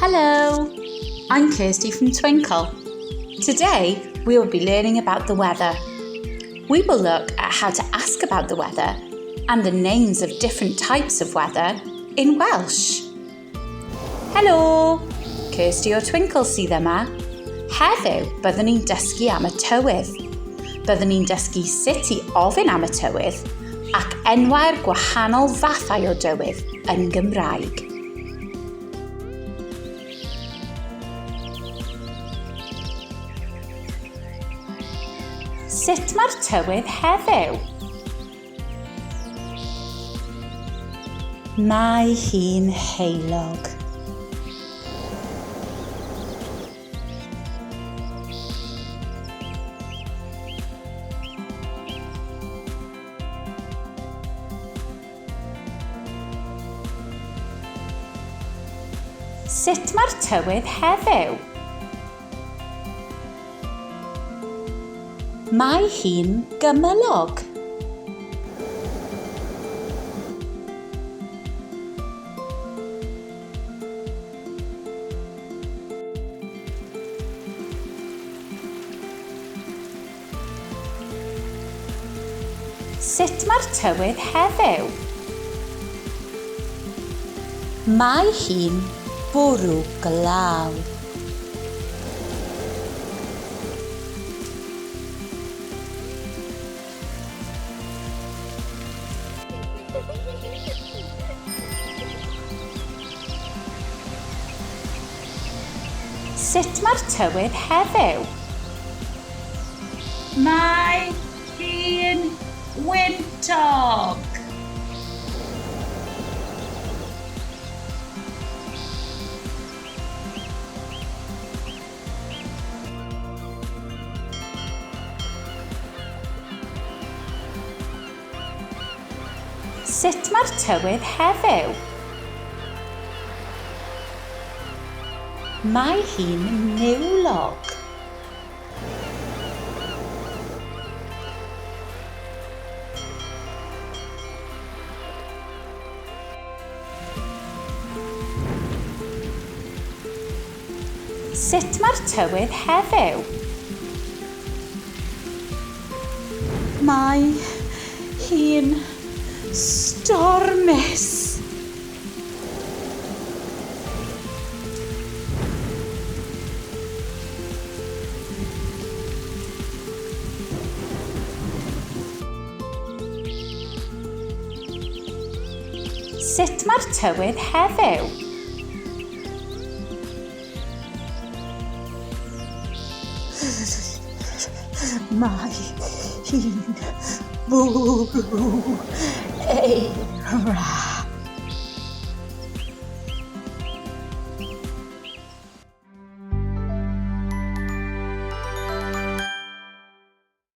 Hello, I'm Kirsty from Twinkl. Today we will be learning about the weather. We will look at how to ask about the weather and the names of different types of weather in Welsh. Helo, Kirsty o Twinkl sydd yma. Heddiw byddwn ni'n dysgu am y tywydd. Byddwn ni'n dysgu sut i ofyn am y tywydd ac enwau'r gwahanol fathau o dywydd yn Gymraeg. Sut mae'r tywydd heddiw? Mae hi'n heulog. Sut mae'r tywydd heddiw? Mae hi'n gymylog. Sut mae'r tywydd heddiw? Mae hi'n bwrw glaw. Sut mae'r tywydd heddiw? Mae hi'n wyntog. Sut mae'r tywydd heddiw? Mae hi'n niwlog. Sut mae'r tywydd heddiw? Mae hi'n stormus. Sut mae'r tywydd heddiw? Mae hi'n bwrw eira.